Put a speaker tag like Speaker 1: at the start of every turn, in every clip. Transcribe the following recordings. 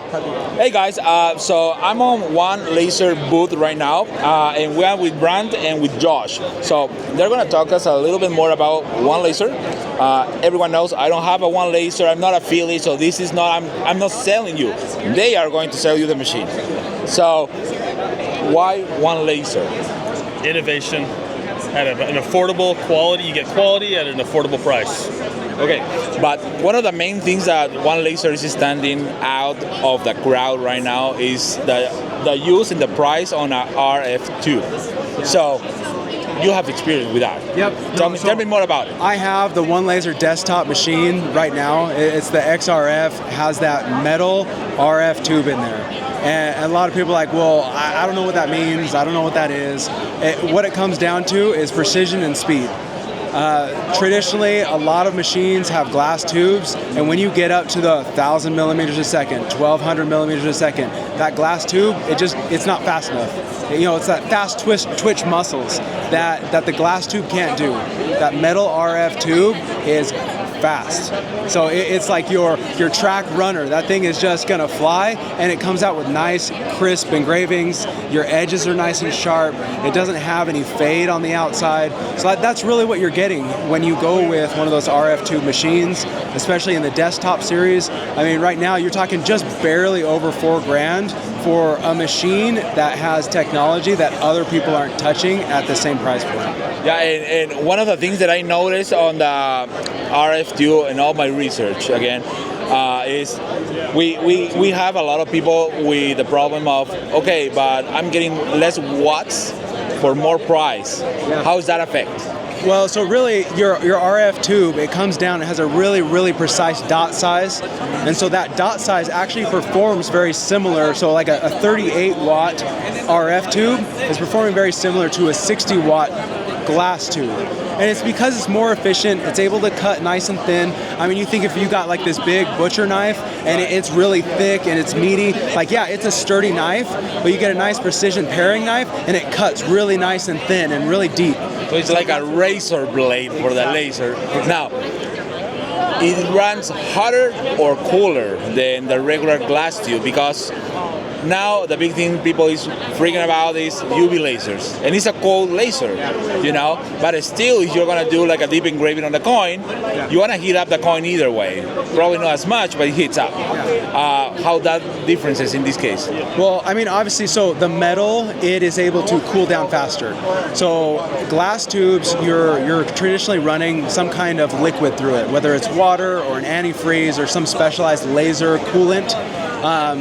Speaker 1: Hey guys, so I'm on OneLaser booth right now, and we are with Brand and with Josh. So they're going to talk us a little bit more about OneLaser. Everyone knows I don't have a OneLaser. I'm not affiliate, so this is not. I'm not selling you. They are going to sell you the machine. So why OneLaser?
Speaker 2: Innovation at an affordable quality. You get quality at an affordable price.
Speaker 1: Okay, but one of the main things that OneLaser is standing out of the crowd right now is the use and the price on a RF tube. So you have experience with that.
Speaker 3: Yep.
Speaker 1: Tell me more about it.
Speaker 3: I have the OneLaser desktop machine right now. It's the XRF, has that metal RF tube in there. And a lot of people are like, well, I don't know what that means. I don't know what that is. What it comes down to is precision and speed. Traditionally, a lot of machines have glass tubes, and when you get up to the 1,000 millimeters a second, 1,200 millimeters a second, that glass tube, it's not fast enough. You know, it's that fast twitch muscles that the glass tube can't do. That metal RF tube is fast. So it's like your track runner. That thing is just gonna fly, and it comes out with nice, crisp engravings. Your edges are nice and sharp. It doesn't have any fade on the outside. So that's really what you're getting when you go with one of those RF tube machines, especially in the desktop series. I mean, right now you're talking just barely over $4,000 for a machine that has technology that other people aren't touching at the same price point.
Speaker 1: Yeah, and one of the things that I noticed on the RF tube and all my research again is we have a lot of people with the problem of, okay, but I'm getting less watts for more price.
Speaker 3: Yeah.
Speaker 1: How does that affect?
Speaker 3: Well, so really, your RF tube, it comes down, it has a really, really precise dot size. And so that dot size actually performs very similar. So like a 38 watt RF tube is performing very similar to a 60 watt glass tube. And it's because it's more efficient, it's able to cut nice and thin. I mean, you think if you got like this big butcher knife and it's really thick and it's meaty, like yeah, it's a sturdy knife, but you get a nice precision paring knife and it cuts really nice and thin and really deep.
Speaker 1: So it's like a razor blade for the laser. Now, it runs hotter or cooler than the regular glass tube, because now the big thing people is freaking about is UV lasers, and it's a cold laser, you know. But still, if you're gonna do like a deep engraving on the coin, you wanna heat up the coin either way. Probably not as much, but it heats up. How that differences in this case?
Speaker 3: Well, I mean, obviously, so the metal, it is able to cool down faster. So glass tubes, you're traditionally running some kind of liquid through it, whether it's water or an antifreeze or some specialized laser coolant.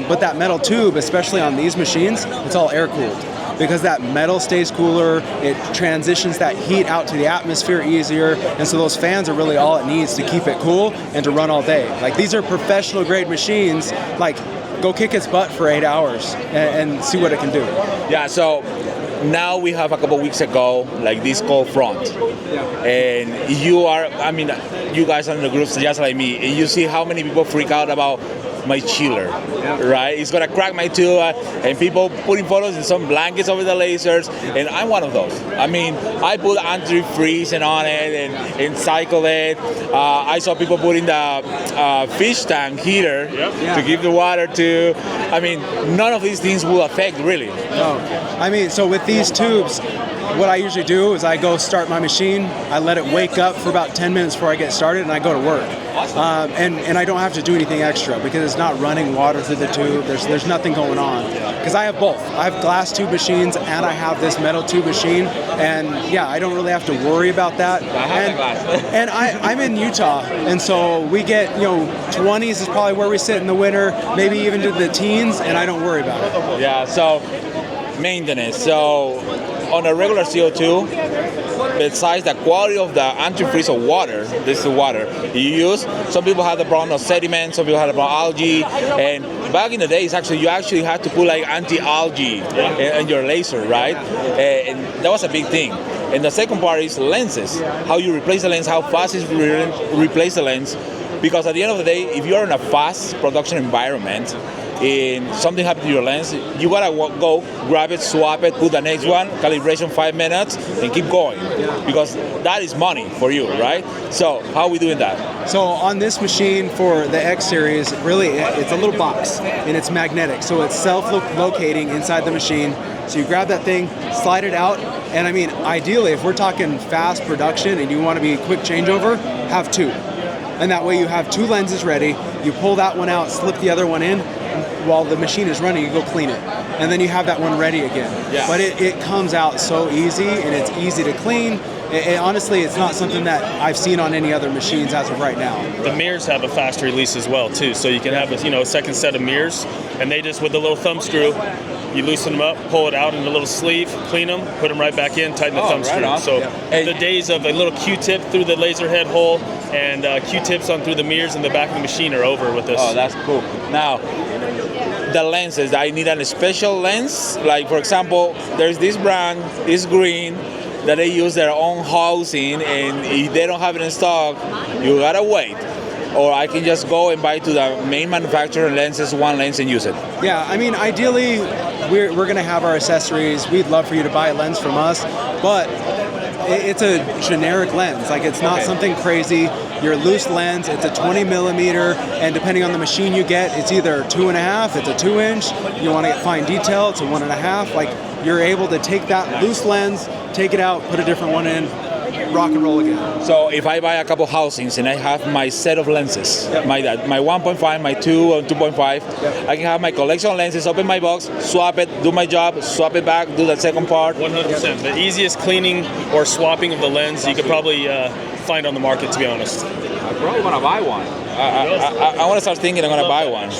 Speaker 3: But that metal tube, especially on these machines, it's all air cooled. Because that metal stays cooler, it transitions that heat out to the atmosphere easier, and so those fans are really all it needs to keep it cool and to run all day. Like, these are professional grade machines. Like, go kick its butt for 8 hours and see what it can do.
Speaker 1: Yeah, so now we have a couple weeks ago, like this cold front. And you guys are in the groups just like me, and you see how many people freak out about my chiller, right? It's gonna crack my tube, and people putting photos in some blankets over the lasers, and I'm one of those. I mean, I put antifreeze on it and cycle it. I saw people putting the fish tank heater to give the water to. I mean, none of these things will affect really.
Speaker 3: No, I mean, so with these tubes, what I usually do is I go start my machine, I let it wake up for about 10 minutes before I get started, and I go to work. And I don't have to do anything extra because it's not running water through the tube. There's nothing going on. Because I have both. I have glass tube machines and I have this metal tube machine. And yeah, I don't really have to worry about that. And I'm in Utah, and so we get, 20s is probably where we sit in the winter, maybe even to the teens, and I don't worry about it.
Speaker 1: Yeah, so maintenance. So on a regular CO2, besides the quality of the antifreeze of water, this is the water you use, some people have the problem of sediment, some people have the problem of algae, and back in the days, you actually had to put like anti-algae in your laser, right? And that was a big thing. And the second part is lenses, how you replace the lens, how fast is replace the lens, because at the end of the day, if you're in a fast production environment, and something happened to your lens, you gotta go grab it, swap it, put the next one, calibration 5 minutes, and keep going, because that is money for you, right? So how are we doing that?
Speaker 3: So on this machine for the X series, really it's a little box and it's magnetic, so it's self-locating inside the machine. So you grab that thing, slide it out, and I mean, ideally, if we're talking fast production and you want to be quick changeover, have two. And that way you have two lenses ready, you pull that one out, slip the other one in, while the machine is running, you go clean it. And then you have that one ready again.
Speaker 1: Yeah.
Speaker 3: But it comes out so easy, and it's easy to clean. Honestly, it's not something that I've seen on any other machines as of right now.
Speaker 2: The mirrors have a fast release as well too, so you can have a second set of mirrors, and they just, with the little thumb screw, you loosen them up, pull it out in a little sleeve, clean them, put them right back in, tighten the thumb screw.
Speaker 1: On.
Speaker 2: So the days of a little Q-tip through the laser head hole and Q-tips on through the mirrors in the back of the machine are over with this.
Speaker 1: Oh, that's cool. Now, the lenses, I need a special lens. Like, for example, there's this brand, it's green, that they use their own housing, and if they don't have it in stock, you gotta wait. Or I can just go and buy to the main manufacturer lenses, one lens, and use it.
Speaker 3: Yeah, I mean, ideally, we're going to have our accessories. We'd love for you to buy a lens from us, but it's a generic lens. Like, it's not something crazy. Your loose lens, it's a 20 millimeter, and depending on the machine you get, it's either 2.5, it's a 2-inch. You want to get fine detail, it's a 1.5. Like, you're able to take that loose lens, take it out, put a different one in, rock and roll again.
Speaker 1: So if I buy a couple housings and I have my set of lenses, my 1.5, my 2 and 2.5, I can have my collection of lenses, open my box, swap it, do my job, swap it back, do the second part.
Speaker 2: 100%. The easiest cleaning or swapping of the lens you could probably find on the market, to be honest.
Speaker 1: I'm probably gonna buy one. I want to start thinking I'm gonna buy one.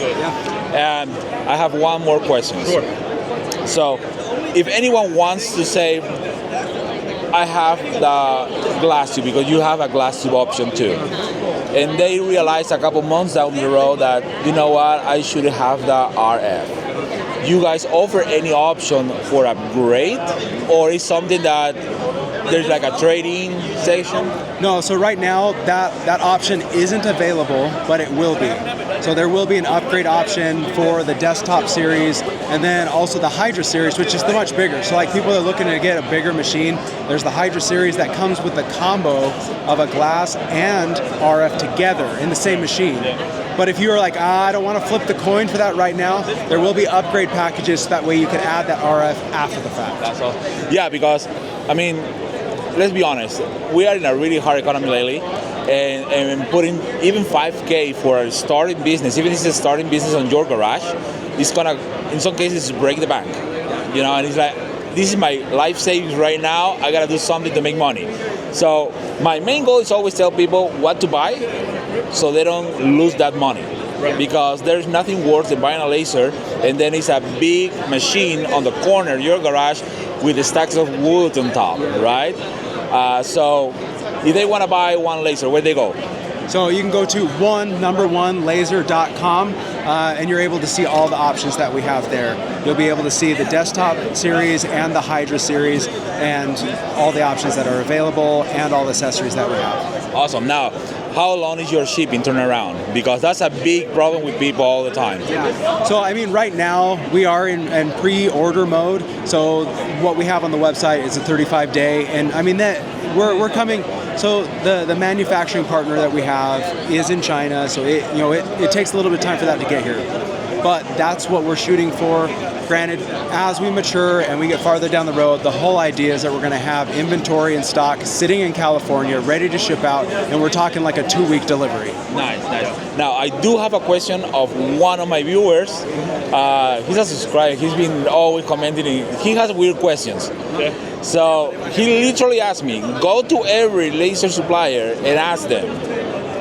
Speaker 1: And I have one more question.
Speaker 2: Sure.
Speaker 1: So if anyone wants to say, I have the glass tube, because you have a glass tube option too, and they realize a couple months down the road that, you know what, I should have the RF. You guys offer any option for upgrade, or is something that there's like a trading section?
Speaker 3: No, so right now that option isn't available, but it will be. So there will be an upgrade option for the desktop series, and then also the Hydra series, which is the much bigger. So like people are looking to get a bigger machine, there's the Hydra series that comes with the combo of a glass and RF together in the same machine. But if you're like, I don't want to flip the coin for that right now, there will be upgrade packages, so that way you can add that RF after the fact.
Speaker 1: That's all. Yeah, because, I mean, let's be honest, we are in a really hard economy lately, and putting even $5K for a starting business, even if it's a starting business on your garage, it's gonna, in some cases, break the bank. You know, and it's like, this is my life savings right now, I gotta do something to make money. So my main goal is always tell people what to buy so they don't lose that money. Right. Because there's nothing worse than buying a laser and then it's a big machine on the corner of your garage with the stacks of wood on top, right? So if they want to buy OneLaser, where they go?
Speaker 3: So you can go to onelaser.com and you're able to see all the options that we have there. You'll be able to see the desktop series and the Hydra series and all the options that are available and all the accessories that we have.
Speaker 1: Awesome. Now, how long is your shipping turnaround? Because that's a big problem with people all the time.
Speaker 3: Yeah. So I mean, right now we are in pre-order mode. So what we have on the website is a 35-day, and I mean that we're coming. So the manufacturing partner that we have is in China, so it takes a little bit of time for that to get here. But that's what we're shooting for. Granted, as we mature and we get farther down the road, the whole idea is that we're going to have inventory in stock sitting in California, ready to ship out, and we're talking like a 2-week delivery.
Speaker 1: Nice. Now, I do have a question of one of my viewers. He's a subscriber. He's been always commenting. He has weird questions.
Speaker 2: Okay.
Speaker 1: So he literally asked me, go to every laser supplier and ask them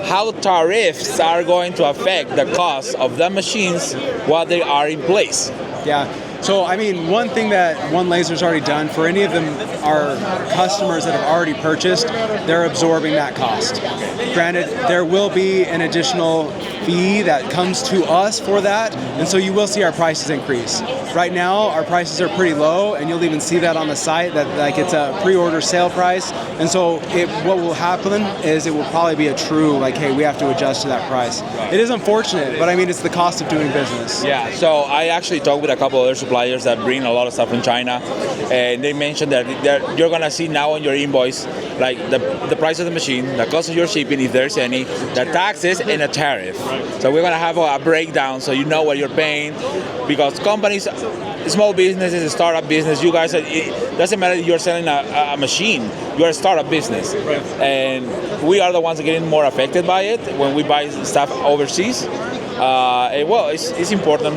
Speaker 1: how tariffs are going to affect the cost of the machines while they are in place.
Speaker 3: Yeah, So, I mean, one thing that OneLaser's already done for any of them, our customers that have already purchased, they're absorbing that cost. Granted, there will be an additional fee that comes to us for that, and so you will see our prices increase. Right now, our prices are pretty low, and you'll even see that on the site, that like it's a pre-order sale price, and so what will happen is it will probably be a true, like, hey, we have to adjust to that price. It is unfortunate, but I mean, it's the cost of doing business.
Speaker 1: Yeah, so I actually talked with a couple other suppliers that bring a lot of stuff from China, and they mentioned that you're gonna see now on your invoice, like the price of the machine, the cost of your shipping, if there's any, the taxes, and a tariff. So we're gonna have a breakdown so you know what you're paying, because companies, small businesses, a startup business, you guys, it doesn't matter if you're selling a machine, you're a startup business.
Speaker 2: Right.
Speaker 1: And we are the ones that are getting more affected by it when we buy stuff overseas. Well, it's important,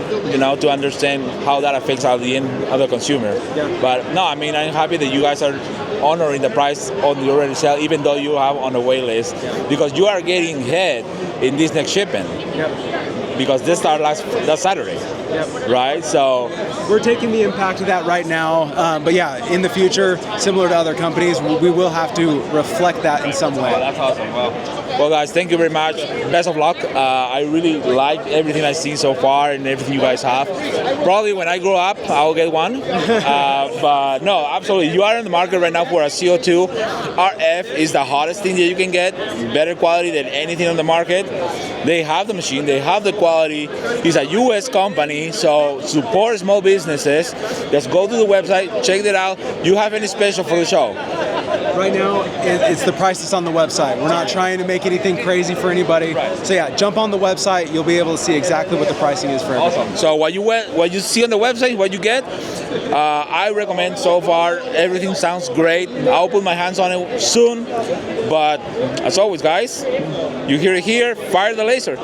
Speaker 1: to understand how that affects the end of the consumer.
Speaker 3: Yeah.
Speaker 1: But no, I mean, I'm happy that you guys are honoring the price on the already sale, even though you have on the wait list, because you are getting ahead in this next shipment.
Speaker 3: Yep.
Speaker 1: Because this started last Saturday.
Speaker 3: Yep.
Speaker 1: Right? So
Speaker 3: we're taking the impact of that right now, but yeah, in the future, similar to other companies, we will have to reflect that in some way.
Speaker 1: Oh, that's awesome. Well, guys, thank you very much. Best of luck. I really like everything I've seen so far and everything you guys have. Probably when I grow up, I'll get one. But no, absolutely. You are in the market right now for a CO2. RF is the hottest thing that you can get. Better quality than anything on the market. They have the machine. They have the quality. It's a U.S. company, so support small businesses. Just go to the website, check it out. You have any special for the show?
Speaker 3: Right now, it's the price that's on the website. We're not trying to make anything crazy for anybody. So yeah, jump on the website. You'll be able to see exactly what the pricing is for everything.
Speaker 1: Awesome. So what you see on the website, what you get, I recommend so far. Everything sounds great. I'll put my hands on it soon. But as always, guys, you hear it here. Fire the laser.